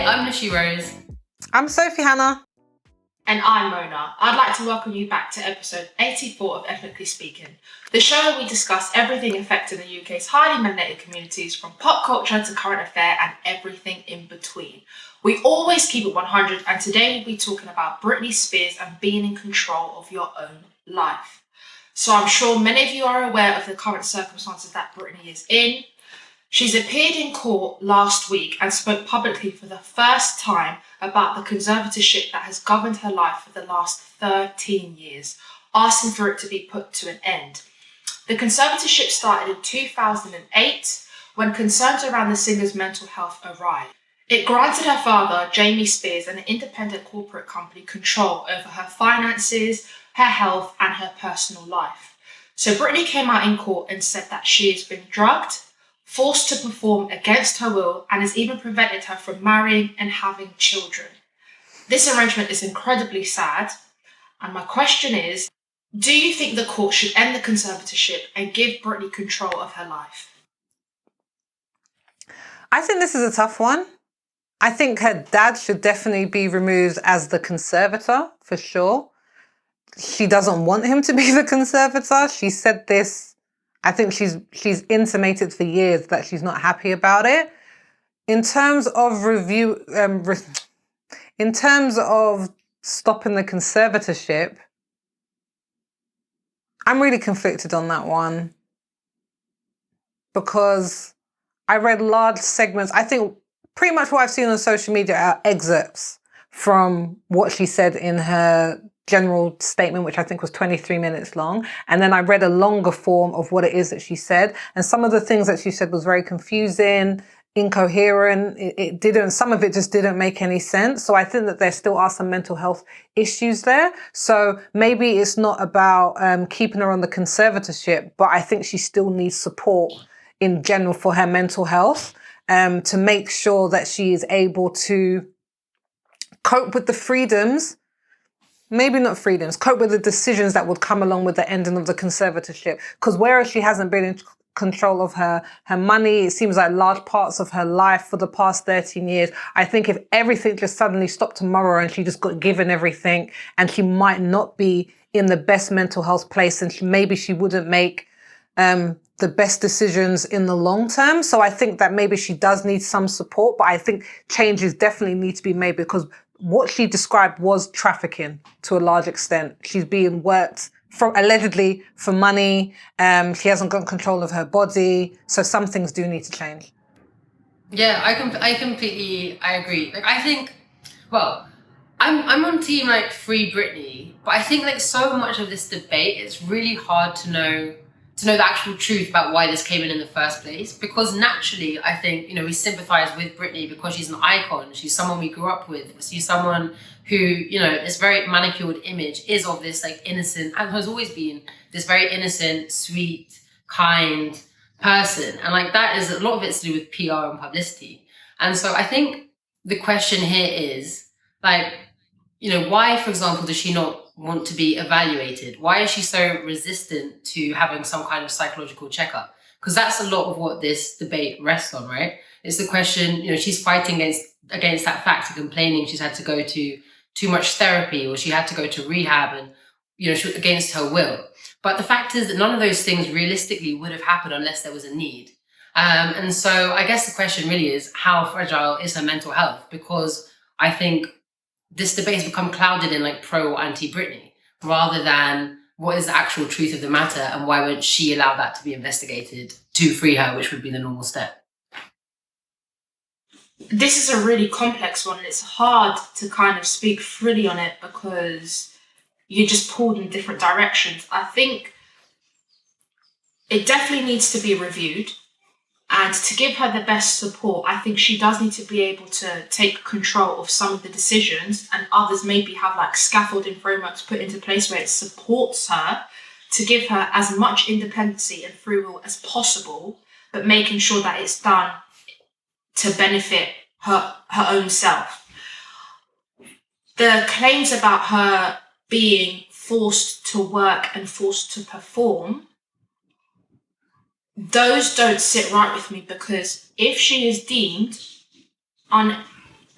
I'm Nishi Rose. I'm Sophie Hannah. And I'm Mona. I'd like to welcome you back to episode 84 of Ethnically Speaking, the show where we discuss everything affecting the UK's highly melanated communities, from pop culture to current affair and everything in between. We always keep it 100, and today we'll be talking about Britney Spears and being in control of your own life. So I'm sure many of you are aware of the current circumstances that Britney is in. She's appeared in court last week and spoke publicly for the first time about the conservatorship that has governed her life for the last 13 years, asking for it to be put to an end. The conservatorship started in 2008 when concerns around the singer's mental health arrived. It granted her father, Jamie Spears, and an independent corporate company control over her finances, her health, and her personal life. So Britney came out in court and said that she has been drugged, forced to perform against her will, and has even prevented her from marrying and having children. This arrangement is incredibly sad, and my question is, do you think the court should end the conservatorship and give Britney control of her life? I think this is a tough one. I think her dad should definitely be removed as the conservator, for sure. She doesn't want him to be the conservator. She said this, I think she's intimated for years that she's not happy about it. In terms of in terms of stopping the conservatorship, I'm really conflicted on that one, because I read large segments. I think pretty much what I've seen on social media are excerpts from what she said in her general statement, which I think was 23 minutes long. And then I read a longer form of what it is that she said. And some of the things that she said was very confusing, incoherent. Some of it just didn't make any sense. So I think that there still are some mental health issues there. So maybe it's not about keeping her on the conservatorship, but I think she still needs support in general for her mental health, to make sure that she is able to cope with the freedoms, maybe not freedoms, cope with the decisions that would come along with the ending of the conservatorship. Because whereas she hasn't been in control of her money, it seems like large parts of her life for the past 13 years, I think if everything just suddenly stopped tomorrow and she just got given everything, and she might not be in the best mental health place, and maybe she wouldn't make the best decisions in the long term. So I think that maybe she does need some support, but I think changes definitely need to be made, because what she described was trafficking to a large extent. She's being worked allegedly for money. She hasn't got control of her body. So some things do need to change. Yeah, I completely agree. Like, I think, well, I'm on team like Free Britney, but I think like so much of this debate, it's really hard to know the actual truth about why this came in the first place. Because naturally, I think, we sympathize with Britney because she's an icon. She's someone we grew up with. She's someone who, this very manicured image is of this like innocent, and has always been this very innocent, sweet, kind person. And like that is a lot of it's to do with PR and publicity. And so I think the question here is like, why, for example, does she not want to be evaluated? Why is she so resistant to having some kind of psychological checkup? Because that's a lot of what this debate rests on, right? It's the question, she's fighting against that fact, complaining she's had to go to too much therapy, or she had to go to rehab, and, she, against her will. But the fact is that none of those things realistically would have happened unless there was a need. And so I guess the question really is, how fragile is her mental health? Because I think this debate has become clouded in like pro or anti-Britney, rather than what is the actual truth of the matter, and why won't she allow that to be investigated to free her, which would be the normal step. This is a really complex one, and it's hard to kind of speak freely on it because you're just pulled in different directions. I think it definitely needs to be reviewed. And to give her the best support, I think she does need to be able to take control of some of the decisions, and others maybe have like scaffolding frameworks put into place where it supports her to give her as much independency and free will as possible, but making sure that it's done to benefit her own self. The claims about her being forced to work and forced to perform, those don't sit right with me, because if she is deemed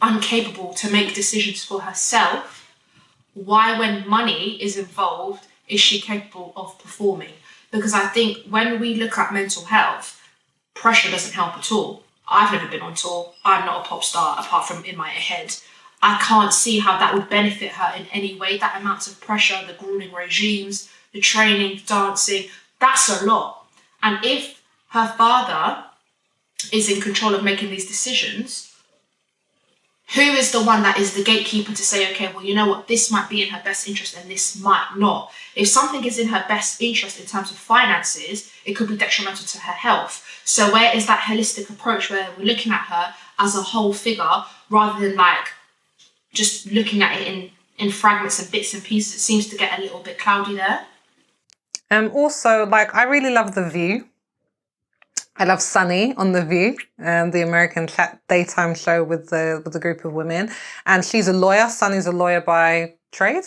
incapable to make decisions for herself, why, when money is involved, is she capable of performing? Because I think when we look at mental health, pressure doesn't help at all. I've never been on tour. I'm not a pop star apart from in my head. I can't see how that would benefit her in any way. That amount of pressure, the grueling regimes, the training, dancing, that's a lot. And if her father is in control of making these decisions, who is the one that is the gatekeeper to say, okay, well, you know what, this might be in her best interest and this might not. If something is in her best interest in terms of finances, it could be detrimental to her health. So where is that holistic approach where we're looking at her as a whole figure rather than like just looking at it in fragments and bits and pieces? It seems to get a little bit cloudy there. Also, like, I really love The View. I love Sunny on The View, the American daytime show with the group of women. And she's a lawyer. Sunny's a lawyer by trade.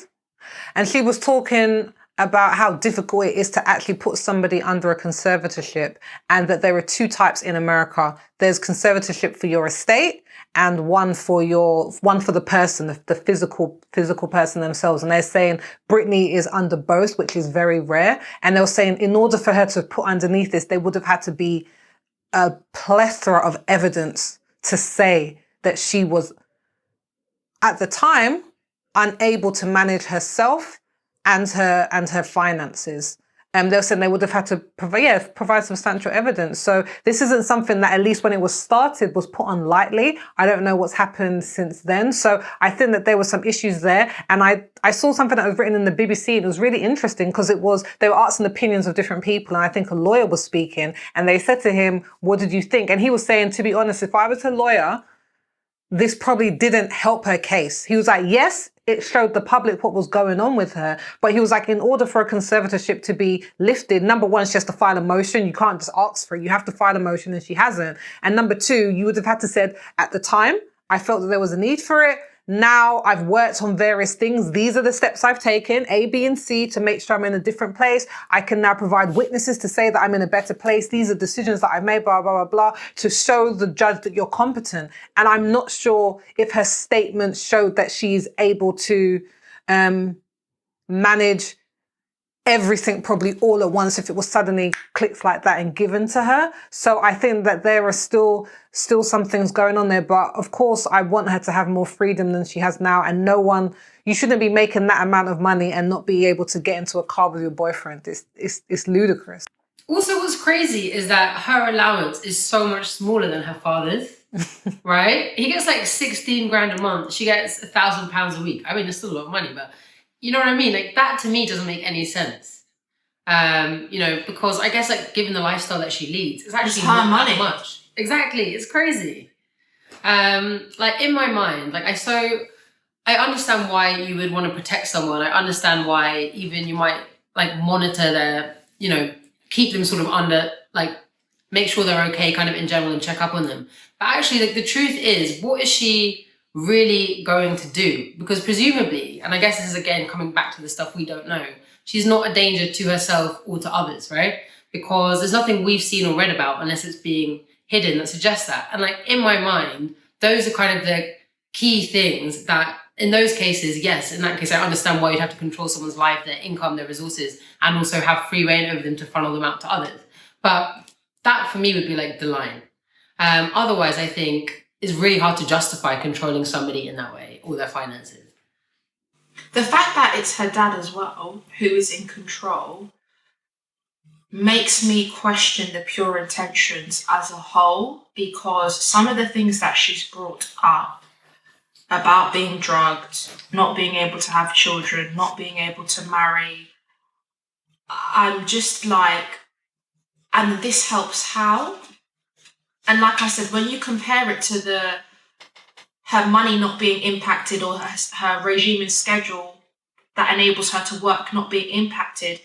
And she was talking about how difficult it is to actually put somebody under a conservatorship, and that there are two types in America. There's conservatorship for your estate and one for the person, the physical person themselves. And they're saying Britney is under both, which is very rare. And they were saying in order for her to put underneath this, they would have had to be a plethora of evidence to say that she was, at the time, unable to manage herself and her finances. They were saying they would have had to provide substantial evidence. So this isn't something that, at least when it was started, was put on lightly. I don't know what's happened since then. So I think that there were some issues there. And I saw something that was written in the BBC. And it was really interesting because they were asking opinions of different people. And I think a lawyer was speaking and they said to him, what did you think? And he was saying, to be honest, if I was a lawyer, this probably didn't help her case. He was like, yes, it showed the public what was going on with her. But he was like, in order for a conservatorship to be lifted, number one, she has to file a motion. You can't just ask for it. You have to file a motion, and she hasn't. And number two, you would have had to said, at the time, I felt that there was a need for it. Now I've worked on various things. These are the steps I've taken, A, B, and C, to make sure I'm in a different place. I can now provide witnesses to say that I'm in a better place. These are decisions that I've made, blah, blah, blah, blah, to show the judge that you're competent. And I'm not sure if her statement showed that she's able to manage everything probably all at once if it was suddenly clicked like that and given to her. So I think that there are still some things going on there. But of course, I want her to have more freedom than she has now. And you shouldn't be making that amount of money and not be able to get into a car with your boyfriend. It's ludicrous. Also, what's crazy is that her allowance is so much smaller than her father's, right? He gets like 16 grand a month. She gets £1,000 a week. I mean, it's still a lot of money, but you know what I mean? Like, that to me doesn't make any sense. Because I guess, like, given the lifestyle that she leads, it's actually not that much. Exactly. It's crazy. Like, in my mind, like, I understand why you would want to protect someone. I understand why even you might, like, monitor their, keep them sort of under, like, make sure they're okay kind of in general and check up on them. But actually, like, the truth is, what is she really going to do? Because presumably, and I guess this is again coming back to the stuff we don't know, she's not a danger to herself or to others, right? Because there's nothing we've seen or read about unless it's being hidden that suggests that. And like, in my mind, those are kind of the key things that in those cases, yes, in that case, I understand why you'd have to control someone's life, their income, their resources, and also have free reign over them to funnel them out to others. But that for me would be like the line. Otherwise, I think it's really hard to justify controlling somebody in that way or their finances. The fact that it's her dad as well who is in control makes me question the pure intentions as a whole, because some of the things that she's brought up about being drugged, not being able to have children, not being able to marry, I'm just like, and this helps how? And like I said, when you compare it to her money not being impacted or her regime and schedule that enables her to work not being impacted,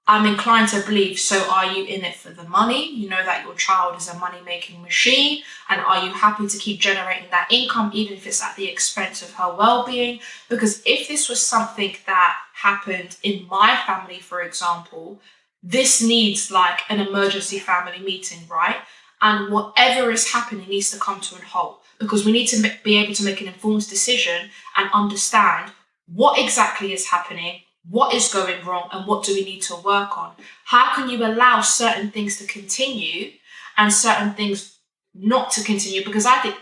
I'm inclined to believe, so are you in it for the money? You know that your child is a money-making machine, and are you happy to keep generating that income even if it's at the expense of her well-being? Because if this was something that happened in my family, for example, this needs like an emergency family meeting, right? and whatever is happening needs to come to a halt, because we need to be able to make an informed decision and understand what exactly is happening, what is going wrong, and what do we need to work on. How can you allow certain things to continue and certain things not to continue? Because I think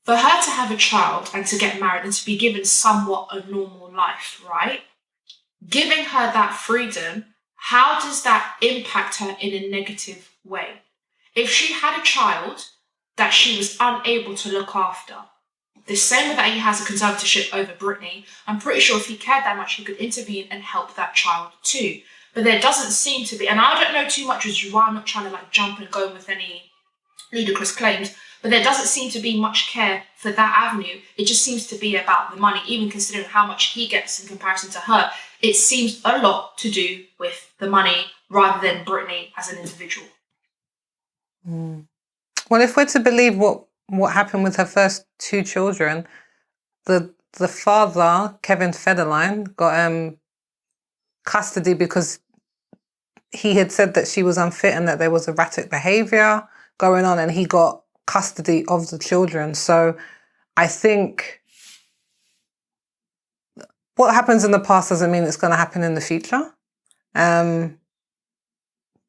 for her to have a child and to get married and to be given somewhat a normal life, right? Giving her that freedom, how does that impact her in a negative way? If she had a child that she was unable to look after, the same way that he has a conservatorship over Britney, I'm pretty sure if he cared that much, he could intervene and help that child too. But there doesn't seem to be, and I don't know too much, which is why I'm not trying to jump and go with any ludicrous claims, but there doesn't seem to be much care for that avenue. It just seems to be about the money, even considering how much he gets in comparison to her. It seems a lot to do with the money rather than Britney as an individual. Well, if we're to believe what happened with her first two children, the father, Kevin Federline, got custody because he had said that she was unfit and that there was erratic behaviour going on, and he got custody of the children. So I think what happens in the past doesn't mean it's going to happen in the future.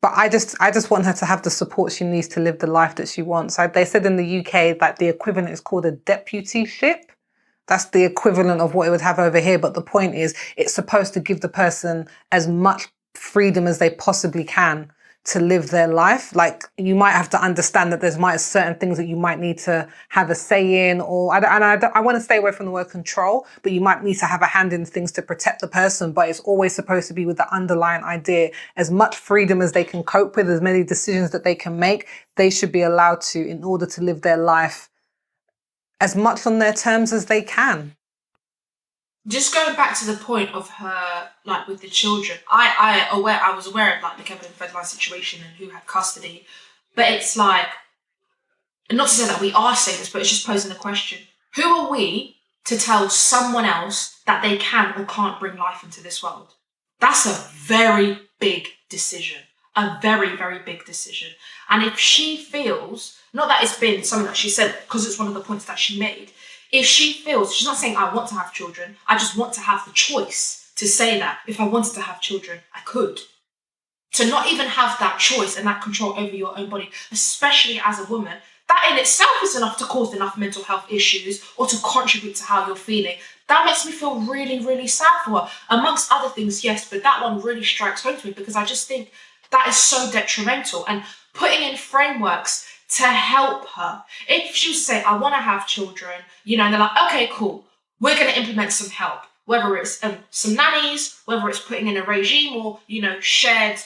But I just want her to have the support she needs to live the life that she wants. They said in the UK that the equivalent is called a deputyship. That's the equivalent of what it would have over here. But the point is, it's supposed to give the person as much freedom as they possibly can to live their life. Like, you might have to understand that there's certain things that you might need to have a say in, or I want to stay away from the word control, but you might need to have a hand in things to protect the person. But it's always supposed to be with the underlying idea, as much freedom as they can cope with, as many decisions that they can make, they should be allowed to, in order to live their life as much on their terms as they can. Just going back to the point of her, with the children, I was aware of the Kevin Federline situation and who had custody, but it's not to say that we are saying this, but it's just posing the question: who are we to tell someone else that they can or can't bring life into this world? That's a very big decision, a very, very big decision. And if she feels, not that it's been something that she said, because it's one of the points that she made, if she feels, she's not saying I want to have children, I just want to have the choice to say that if I wanted to have children, I could. To not even have that choice and that control over your own body, especially as a woman, that in itself is enough to cause enough mental health issues or to contribute to how you're feeling. That makes me feel really, really sad for her. Amongst other things, yes, but that one really strikes home to me, because I just think that is so detrimental. And putting in frameworks to help her. If she was saying, I want to have children, and they're like, okay, cool, we're going to implement some help, whether it's some nannies, whether it's putting in a regime or, shared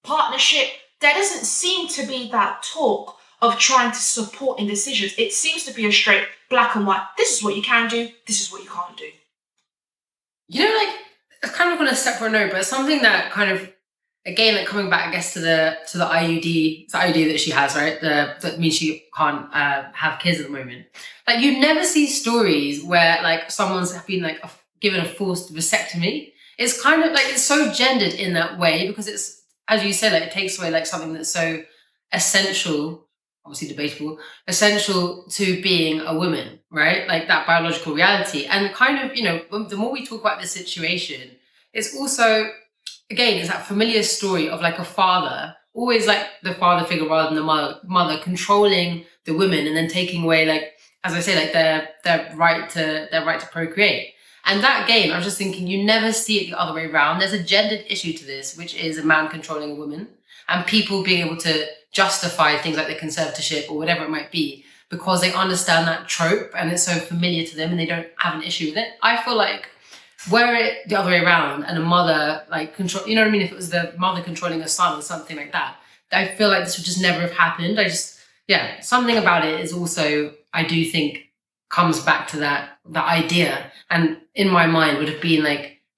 partnership, there doesn't seem to be that talk of trying to support in decisions. It seems to be a straight black and white, this is what you can do, this is what you can't do. It's kind of on a separate note, but something that kind of, again, coming back, I guess, to the IUD, the IUD that she has, right? That means she can't have kids at the moment. You never see stories where someone's been given a forced vasectomy. It's kind of it's so gendered in that way, because it's, as you said, it takes away something that's so essential, obviously debatable, essential to being a woman, right? That biological reality. And kind of, the more we talk about this situation, it's also, again, it's that familiar story of a father, always the father figure rather than the mother controlling the women and then taking away, as I say, their right to procreate. And that, again, I was just thinking, you never see it the other way around. There's a gendered issue to this, which is a man controlling a woman, and people being able to justify things like the conservatorship or whatever it might be because they understand that trope and it's so familiar to them and they don't have an issue with it. I feel were it the other way around and a mother control, you know what I mean? If it was the mother controlling a son or something like that, I feel this would just never have happened. Something about it is also, I do think, comes back to that idea, and in my mind would have been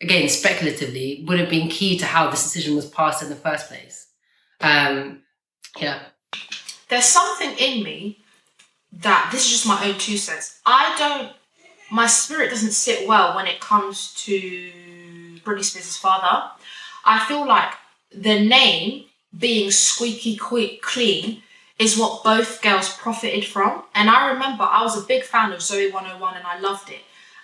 again, speculatively, would have been key to how this decision was passed in the first place. There's something in me that, this is just my own 2 cents. My spirit doesn't sit well when it comes to Britney Spears' father. I feel the name being Squeaky Clean is what both girls profited from. And I remember I was a big fan of Zoe 101 and I loved it.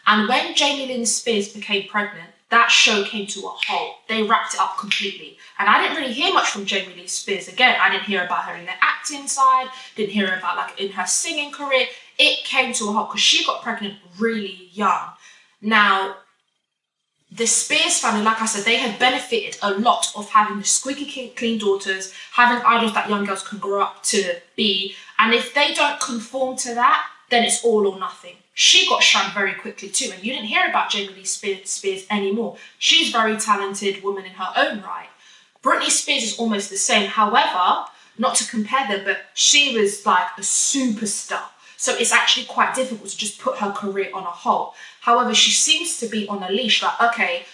And when Jamie Lynn Spears became pregnant, that show came to a halt. They wrapped it up completely. And I didn't really hear much from Jamie Lee Spears again. I didn't hear about her in the acting side, didn't hear about like in her singing career. It came to a halt because she got pregnant really young. Now, the Spears family, like I said, they have benefited a lot of having the squeaky clean daughters, having idols that young girls can grow up to be. And if they don't conform to that, then it's all or nothing. She got shunned very quickly too, and you didn't hear about Jamie Lee Spears anymore. She's a very talented woman in her own right. Britney Spears is almost the same. However, not to compare them, but she was like a superstar. So it's actually quite difficult to just put her career on a hold. However, she seems to be on a leash. Like, okay,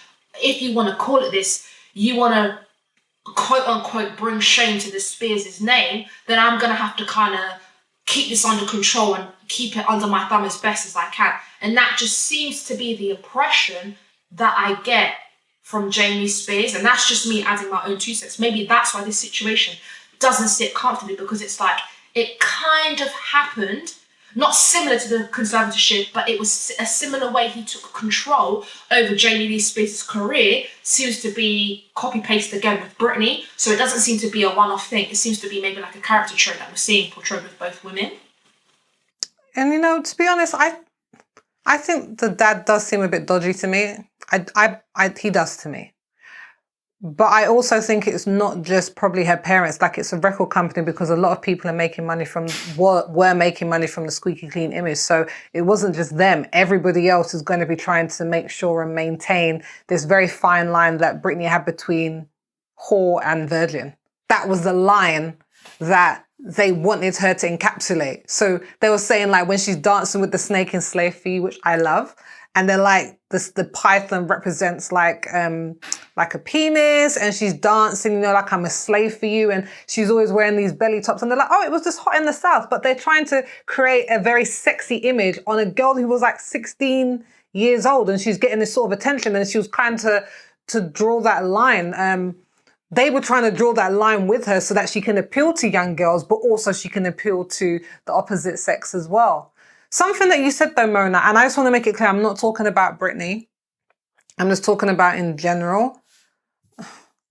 if you want to call it this, you want to quote unquote bring shame to the Spears' name, then I'm going to have to kind of keep this under control and keep it under my thumb as best as I can. And that just seems to be the impression that I get from Jamie Spears. And that's just me adding my own 2 cents. Maybe that's why this situation doesn't sit comfortably, because it's like it kind of happened, not similar to the conservatorship, but it was a similar way he took control over Jamie Lee Spears' career. Seems to be copy-paste again with Britney. So it doesn't seem to be a one-off thing. It seems to be maybe like a character trait that we're seeing portrayed with both women. And, you know, to be honest, I think the dad does seem a bit dodgy to me. He does to me. But I also think it's not just probably her parents. Like, it's a record company, because a lot of people are making money were making money from the Squeaky Clean image. So it wasn't just them. Everybody else is going to be trying to make sure and maintain this very fine line that Britney had between whore and virgin. That was the line that they wanted her to encapsulate. So they were saying, like, when she's dancing with the snake in slave for you, which I love, and they're like, the python represents like a penis, and she's dancing, you know, like, I'm a slave for you, and she's always wearing these belly tops, and they're like, oh, it was just hot in the South. But they're trying to create a very sexy image on a girl who was like 16 years old, and she's getting this sort of attention, and she was trying to draw that line. They were trying to draw that line with her so that she can appeal to young girls, but also she can appeal to the opposite sex as well. Something that you said though, Mona, and I just want to make it clear, I'm not talking about Britney. I'm just talking about in general.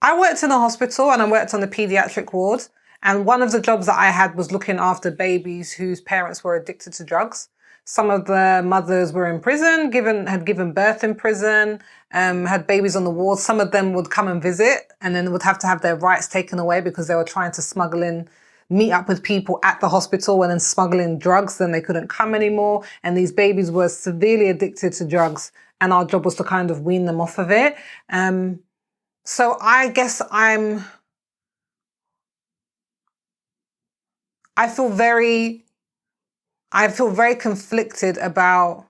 I worked in a hospital and I worked on the pediatric ward. And one of the jobs that I had was looking after babies whose parents were addicted to drugs. Some of the mothers were in prison, had given birth in prison, had babies on the ward. Some of them would come and visit and then would have to have their rights taken away because they were trying to meet up with people at the hospital and then smuggle in drugs. Then they couldn't come anymore. And these babies were severely addicted to drugs. And our job was to kind of wean them off of it. So I guess I feel very conflicted about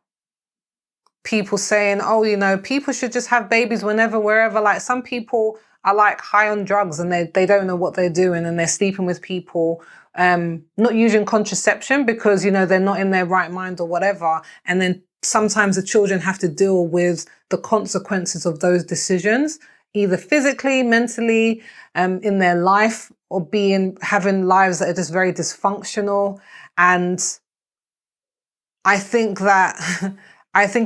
people saying, oh, you know, people should just have babies whenever, wherever. Like, some people are like high on drugs and they don't know what they're doing, and they're sleeping with people, not using contraception because, you know, they're not in their right mind or whatever. And then sometimes the children have to deal with the consequences of those decisions, either physically, mentally, in their life, or having lives that are just very dysfunctional. And I think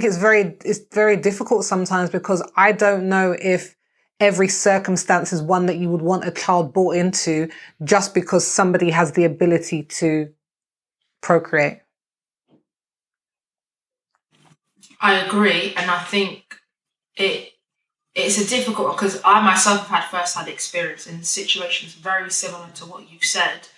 it's very difficult sometimes, because I don't know if every circumstance is one that you would want a child brought into just because somebody has the ability to procreate. I agree, and I think it's a difficult one, because I myself have had first-hand experience in situations very similar to what you've said.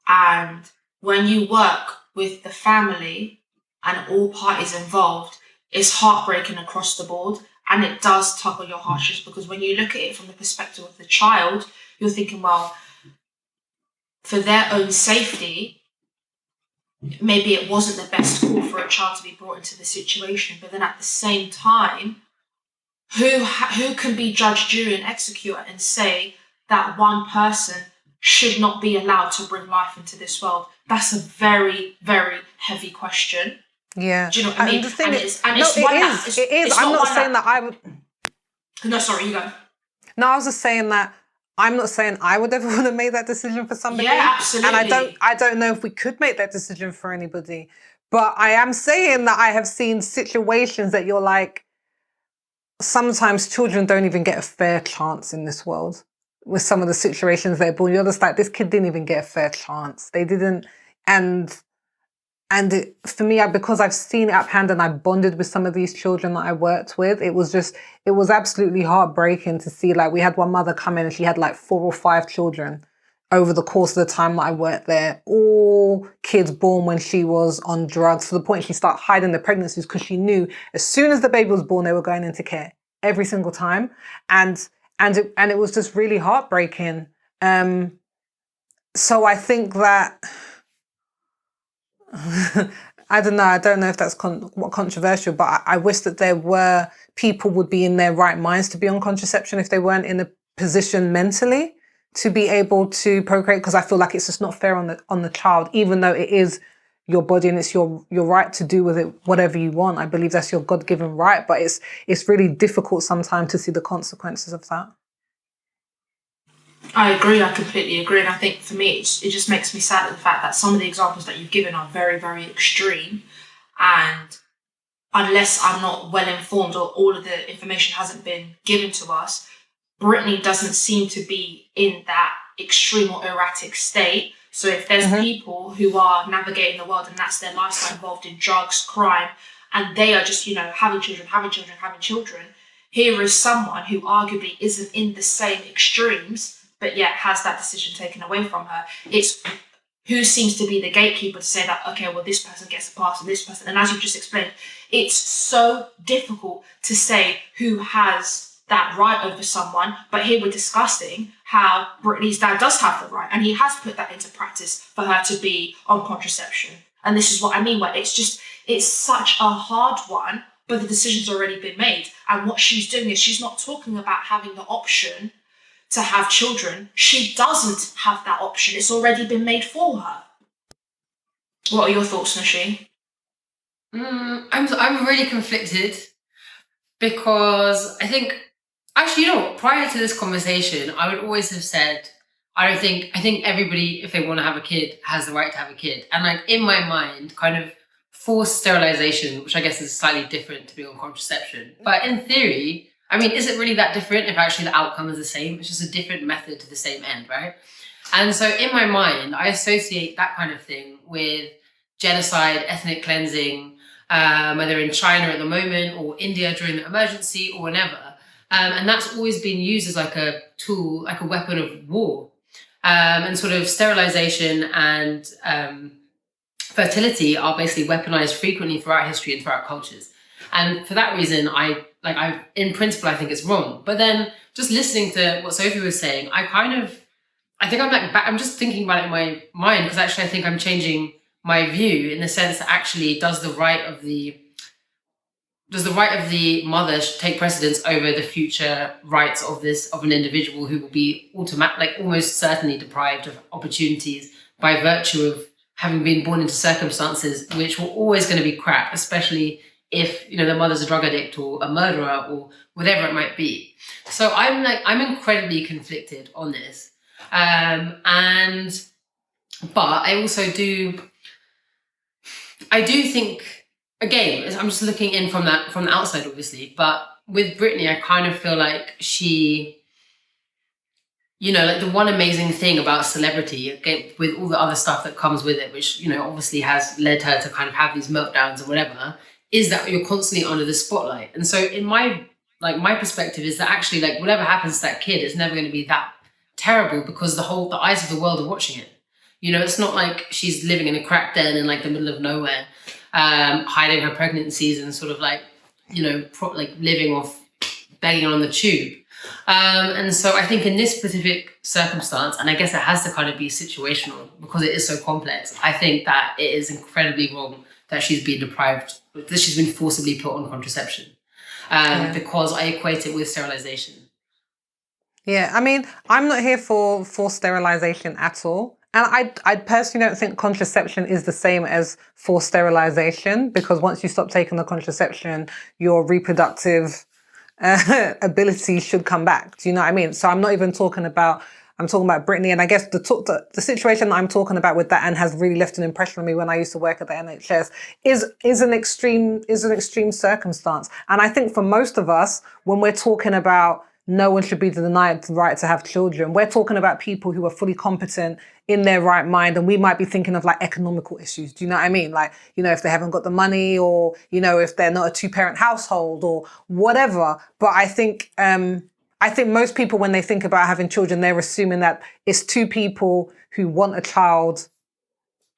And when you work with the family and all parties involved, it's heartbreaking across the board, and it does tug on your heartstrings, because when you look at it from the perspective of the child, you're thinking, well, for their own safety, maybe it wasn't the best call for a child to be brought into the situation. But then at the same time, who can be judge, jury, and executor and say that one person should not be allowed to bring life into this world? That's a very, very heavy question. Yeah. Do you know what I mean? The thing It I'm not saying that I would. No, sorry, you go. No, I was just saying that I'm not saying I would ever want to make that decision for somebody. Yeah, absolutely. And I don't know if we could make that decision for anybody. But I am saying that I have seen situations that you're like, sometimes children don't even get a fair chance in this world. With some of the situations they're born, you're just like, this kid didn't even get a fair chance. They didn't. And for me, because I've seen it up hand and I bonded with some of these children that I worked with, it was absolutely heartbreaking to see, like, we had one mother come in and she had like 4 or 5 children over the course of the time that I worked there, all kids born when she was on drugs, to the point she started hiding the pregnancies because she knew as soon as the baby was born, they were going into care every single time. And it was just really heartbreaking. So I think that, I don't know if that's controversial, but I wish that there were people would be in their right minds to be on contraception if they weren't in a position mentally to be able to procreate, because I feel like it's just not fair on the child, even though it is your body and it's your right to do with it whatever you want. I believe that's your God-given right, but it's really difficult sometimes to see the consequences of that. I agree. I completely agree. And I think for me, it just makes me sad at the fact that some of the examples that you've given are very, very extreme. And unless I'm not well informed or all of the information hasn't been given to us, Britney doesn't seem to be in that extreme or erratic state. So if there's people who are navigating the world and that's their lifestyle involved in drugs, crime, and they are just, having children, here is someone who arguably isn't in the same extremes, but yet has that decision taken away from her. It's who seems to be the gatekeeper to say that, okay, well, this person gets a pass and this person. And as you've just explained, it's so difficult to say who has that right over someone. But here we're discussing how Britney's dad does have the right, and he has put that into practice for her to be on contraception. And this is what I mean, where it's such a hard one, but the decision's already been made. And what she's doing is she's not talking about having the option to have children. She doesn't have that option. It's already been made for her. What are your thoughts, Nashi? I'm really conflicted because I think, actually, prior to this conversation, I would always have said, I think everybody, if they want to have a kid, has the right to have a kid. And like in my mind, kind of forced sterilization, which I guess is slightly different to being on contraception. But in theory, I mean, is it really that different if actually the outcome is the same? It's just a different method to the same end, right? And so in my mind, I associate that kind of thing with genocide, ethnic cleansing, whether in China at the moment or India during the emergency or whenever. And that's always been used as like a tool, like a weapon of war. And sort of sterilization and fertility are basically weaponized frequently throughout history and throughout cultures. And for that reason, in principle, I think it's wrong. But then just listening to what Sophie was saying, I'm just thinking about it in my mind, because actually I think I'm changing my view in the sense that actually does the right of the mother take precedence over the future rights of an individual who will be almost certainly deprived of opportunities by virtue of having been born into circumstances which were always going to be crap, especially if the mother's a drug addict or a murderer or whatever it might be. So I'm incredibly conflicted on this, but I also do think. Again, I'm just looking in from the outside, obviously. But with Britney, I kind of feel like she, like the one amazing thing about celebrity, again, with all the other stuff that comes with it, which, obviously has led her to kind of have these meltdowns and whatever, is that you're constantly under the spotlight. And so in my perspective is that actually, like, whatever happens to that kid, it's never going to be that terrible because the eyes of the world are watching it. It's not like she's living in a crack den in like the middle of nowhere. Hiding her pregnancies and sort of living off begging on the tube. And so I think in this specific circumstance, and I guess it has to kind of be situational because it is so complex, I think that it is incredibly wrong that she's been forcibly put on contraception because I equate it with sterilization. Yeah, I mean, I'm not here for sterilization at all. And I personally don't think contraception is the same as forced sterilization, because once you stop taking the contraception, your reproductive ability should come back. Do you know what I mean? So I'm not even talking about, I'm talking about Britney. And I guess the situation that I'm talking about with that and has really left an impression on me when I used to work at the NHS is an extreme circumstance. And I think for most of us, when we're talking about no one should be denied the right to have children, we're talking about people who are fully competent in their right mind, and we might be thinking of like economical issues. Do you know what I mean? Like, you know, if they haven't got the money, or, you know, if they're not a 2-parent household or whatever. But I think most people, when they think about having children, they're assuming that it's 2 people who want a child,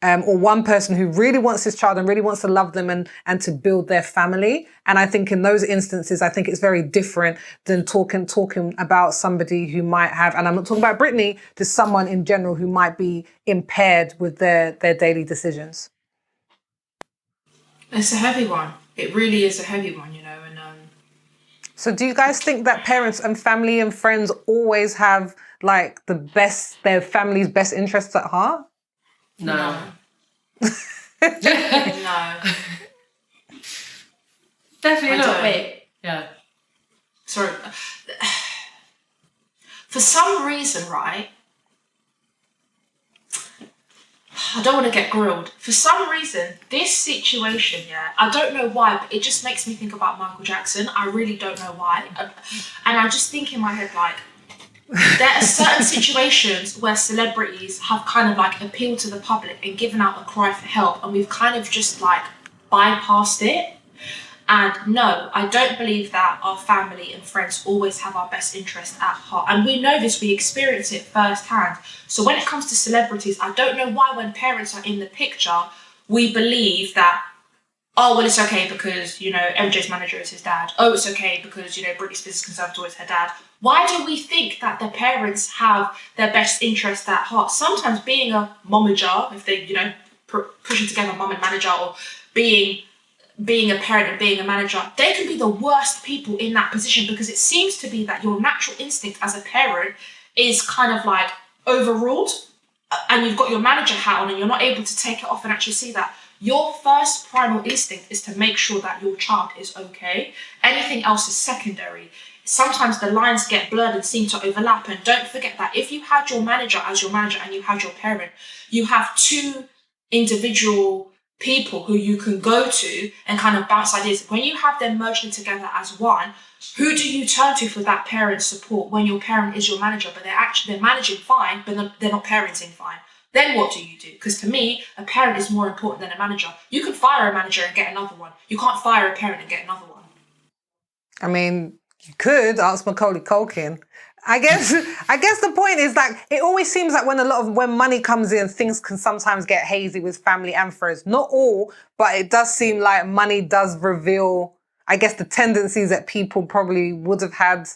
or one person who really wants his child and really wants to love them and to build their family. And I think in those instances, I think it's very different than talking about somebody who might have, and I'm not talking about Britney, just someone in general who might be impaired with their daily decisions. It's a heavy one. It really is a heavy one, you know. And so do you guys think that parents and family and friends always have like their family's best interests at heart? No. No. Definitely not. don't. Wait. Yeah. Sorry. For some reason, right? I don't want to get grilled. For some reason, this situation, yeah, I don't know why, but it just makes me think about Michael Jackson. I really don't know why. And I just think in my head, like, there are certain situations where celebrities have kind of like appealed to the public and given out a cry for help, and we've kind of just like bypassed it. And no, I don't believe that our family and friends always have our best interest at heart. And we know this, we experience it firsthand. So when it comes to celebrities, I don't know why when parents are in the picture, we believe that, oh, well, it's okay because, you know, MJ's manager is his dad. Oh, it's okay because, you know, Britney Spears' conservator is her dad. Why do we think that the parents have their best interest at heart? Sometimes being a momager, if they, you know, pushing together mom and manager, or being a parent and being a manager, they can be the worst people in that position, because it seems to be that your natural instinct as a parent is kind of like overruled, and you've got your manager hat on and you're not able to take it off and actually see that. Your first primal instinct is to make sure that your child is okay. Anything else is secondary. Sometimes the lines get blurred and seem to overlap. And don't forget that if you had your manager as your manager and you had your parent, you have 2 individual people who you can go to and kind of bounce ideas. When you have them merging together as one, who do you turn to for that parent support when your parent is your manager, but they're managing fine, but they're not parenting fine? Then what do you do? Because to me, a parent is more important than a manager. You can fire a manager and get another one. You can't fire a parent and get another one. I mean, you could ask Macaulay Culkin. I guess the point is that it always seems like when money comes in, things can sometimes get hazy with family and friends. Not all, but it does seem like money does reveal, I guess, the tendencies that people probably would have had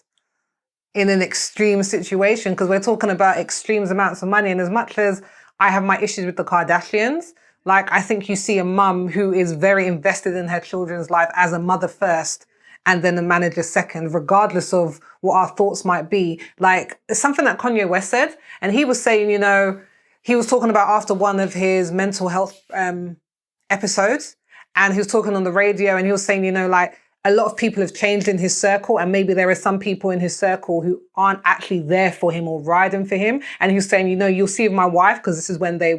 in an extreme situation, because we're talking about extreme amounts of money. And as much as I have my issues with the Kardashians, like, I think you see a mum who is very invested in her children's life as a mother first, and then a manager second, regardless of what our thoughts might be. Like, it's something that Kanye West said, and he was saying, you know, he was talking about after one of his mental health episodes, and he was talking on the radio, and he was saying, you know, like, a lot of people have changed in his circle, and maybe there are some people in his circle who aren't actually there for him or riding for him. And he was saying, you know, you'll see with my wife, because this is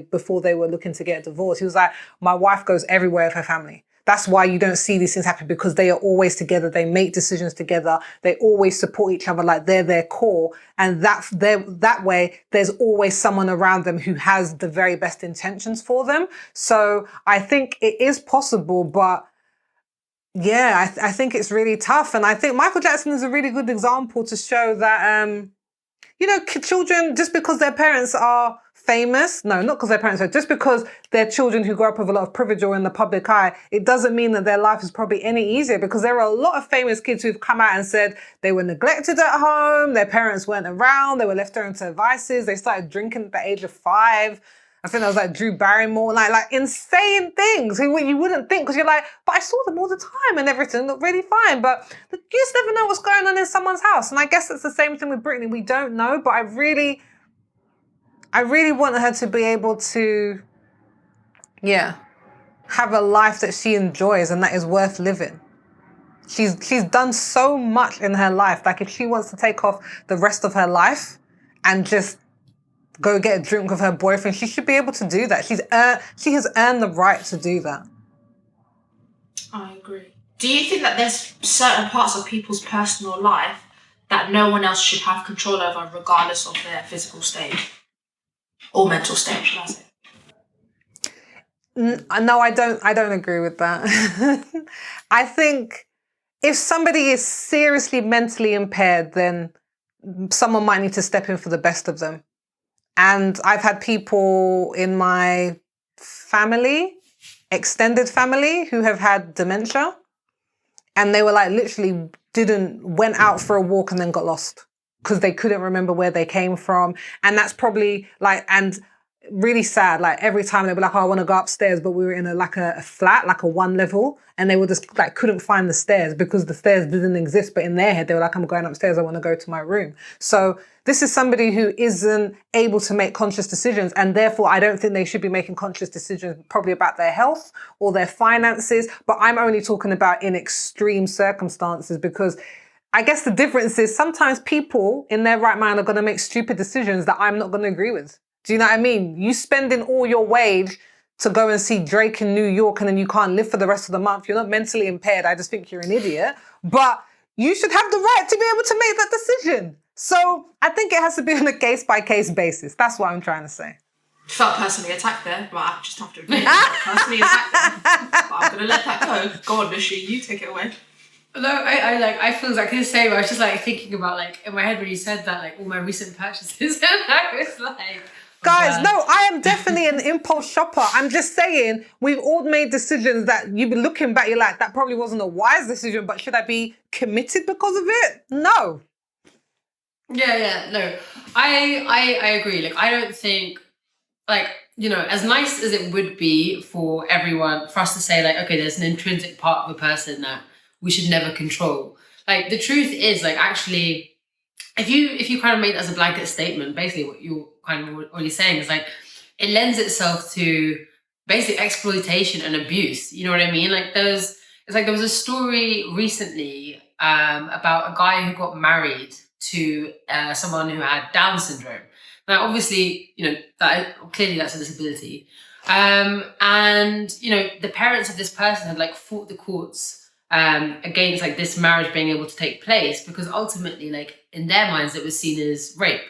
before they were looking to get a divorce. He was like, my wife goes everywhere with her family. That's why you don't see these things happen, because they are always together. They make decisions together. They always support each other, like they're their core. And that way, there's always someone around them who has the very best intentions for them. So I think it is possible, but yeah, I think it's really tough. And I think Michael Jackson is a really good example to show that, you know, children, just because their parents are famous, no, not because their parents are, just because they're children who grow up with a lot of privilege or in the public eye, it doesn't mean that their life is probably any easier, because there are a lot of famous kids who've come out and said they were neglected at home, their parents weren't around, they were left to their vices, they started drinking at the age of 5. I think that was like Drew Barrymore, like insane things who you wouldn't think, because you're like, but I saw them all the time and everything looked really fine. But you just never know what's going on in someone's house. And I guess it's the same thing with Britney. We don't know, but I really want her to be able to, have a life that she enjoys and that is worth living. She's done so much in her life. Like if she wants to take off the rest of her life and just go get a drink with her boyfriend, she should be able to do that. She has earned the right to do that. I agree. Do you think that there's certain parts of people's personal life that no one else should have control over, regardless of their physical state or mental state, should I say? No, I don't agree with that. I think if somebody is seriously mentally impaired, then someone might need to step in for the best of them. And I've had people in my family, extended family, who have had dementia, and they were like literally went out for a walk and then got lost because they couldn't remember where they came from. And that's probably like, and really sad. Like every time they were like, oh, I want to go upstairs, but we were in a flat, like a one level, and they were just like, couldn't find the stairs because the stairs didn't exist. But in their head, they were like, I'm going upstairs. I want to go to my room. So this is somebody who isn't able to make conscious decisions. And therefore, I don't think they should be making conscious decisions probably about their health or their finances. But I'm only talking about in extreme circumstances, because I guess the difference is sometimes people in their right mind are going to make stupid decisions that I'm not going to agree with. Do you know what I mean? You spending all your wage to go and see Drake in New York and then you can't live for the rest of the month. You're not mentally impaired. I just think you're an idiot. But you should have the right to be able to make that decision. So I think it has to be on a case-by-case basis. That's what I'm trying to say. Felt personally attacked there, but I just have to admit, personally attacked there. But I'm going to let that go. Go on, Nishi, you take it away. No, I feel exactly the same. I was just like thinking about like in my head when you said that, like all my recent purchases, and I was like, guys, no, I am definitely an impulse shopper. I'm just saying we've all made decisions that you've been looking back, you're like, that probably wasn't a wise decision, but should I be committed because of it? No. Yeah, no. I agree. Like I don't think, like, you know, as nice as it would be for everyone, for us to say like, okay, there's an intrinsic part of a person that we should never control. Like the truth is, like, actually, if you kind of make that as a blanket statement, basically what you're kind of already saying is like, it lends itself to basic exploitation and abuse. You know what I mean? Like there was a story recently about a guy who got married to someone who had Down syndrome. Now, obviously, you know, clearly that's a disability. And, you know, the parents of this person had like fought the courts against like this marriage being able to take place, because ultimately, like in their minds, it was seen as rape,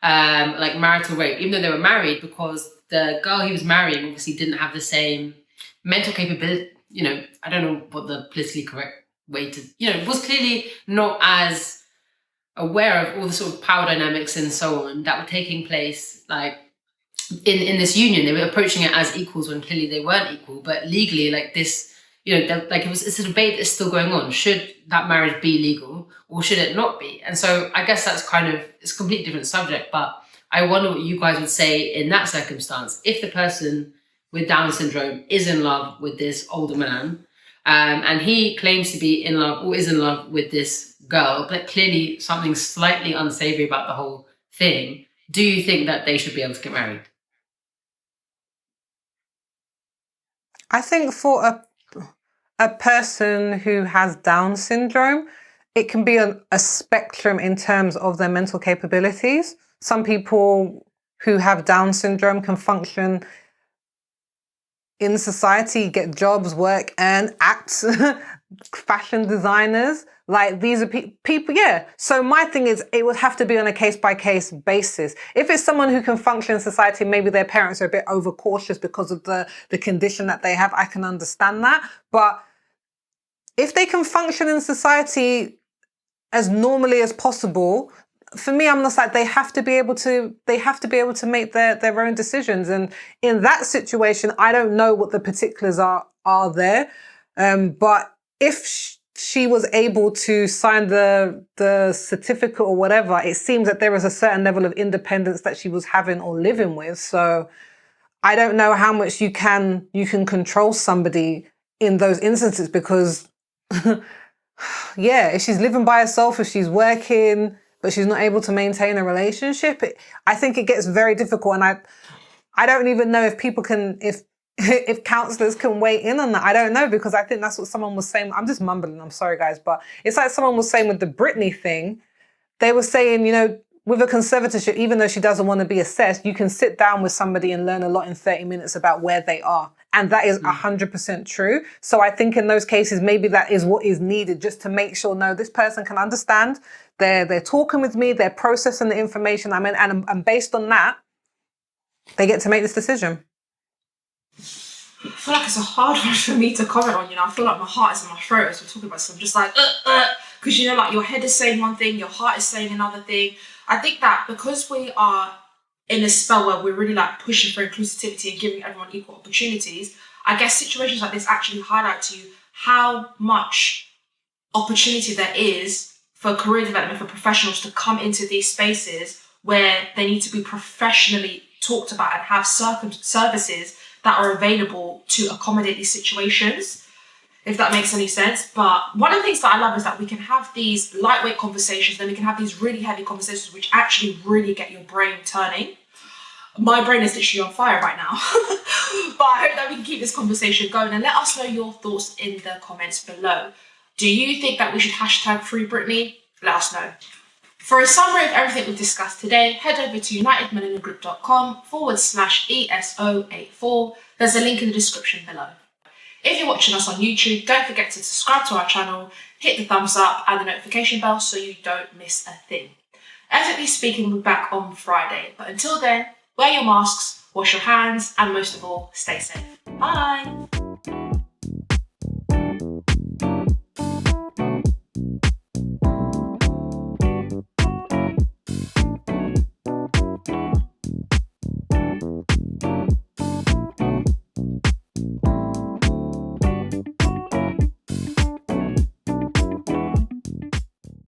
like marital rape, even though they were married, because the girl he was marrying obviously didn't have the same mental capability. You know, I don't know what the politically correct way to, you know, was clearly not as aware of all the sort of power dynamics and so on that were taking place, like in this union. They were approaching it as equals when clearly they weren't equal, but legally, like this, you know, like it's a debate that's still going on. Should that marriage be legal or should it not be? And so I guess that's kind of, it's a completely different subject, but I wonder what you guys would say in that circumstance. If the person with Down syndrome is in love with this older man, and he claims to be in love or is in love with this girl, but clearly something slightly unsavory about the whole thing, do you think that they should be able to get married? I think for a person who has Down syndrome, it can be a spectrum in terms of their mental capabilities. Some people who have Down syndrome can function in society, get jobs, work, and act, fashion designers. Like these are people, yeah. So my thing is, it would have to be on a case-by-case basis. If it's someone who can function in society, maybe their parents are a bit overcautious because of the condition that they have, I can understand that. But if they can function in society as normally as possible, for me, I'm just like, they have to be able to make their own decisions. And in that situation, I don't know what the particulars are there. But if she was able to sign the certificate or whatever, it seems that there was a certain level of independence that she was having or living with. So I don't know how much you can control somebody in those instances, because yeah, if she's living by herself, if she's working, but she's not able to maintain a relationship, I think it gets very difficult. And I don't even know if if counselors can weigh in on that. I don't know, because I think that's what someone was saying. I'm just mumbling, I'm sorry guys, but it's like someone was saying with the Britney thing, they were saying, you know, with a conservatorship, even though she doesn't want to be assessed, you can sit down with somebody and learn a lot in 30 minutes about where they are. And that is 100% true. So I think in those cases, maybe that is what is needed, just to make sure, no, this person can understand. They're talking with me, they're processing the information I'm in, and based on that, they get to make this decision. I feel like it's a hard one for me to comment on, you know. I feel like my heart is in my throat as we're talking about this. I'm just like, because, you know, like your head is saying one thing, your heart is saying another thing. I think that because we are in a spell where we're really like pushing for inclusivity and giving everyone equal opportunities, I guess situations like this actually highlight to you how much opportunity there is for career development for professionals to come into these spaces where they need to be professionally talked about and have services that are available to accommodate these situations, if that makes any sense. But one of the things that I love is that we can have these lightweight conversations, then we can have these really heavy conversations which actually really get your brain turning. My brain is literally on fire right now. But I hope that we can keep this conversation going, and let us know your thoughts in the comments below. Do you think that we should hashtag free Britney? Let us know. For a summary of everything we've discussed today, head over to unitedmillennialgroup.com/ESO84. There's a link in the description below. If you're watching us on YouTube, don't forget to subscribe to our channel, hit the thumbs up and the notification bell so you don't miss a thing. Ethically Speaking, we'll be back on Friday. But until then, wear your masks, wash your hands, and most of all, stay safe. Bye!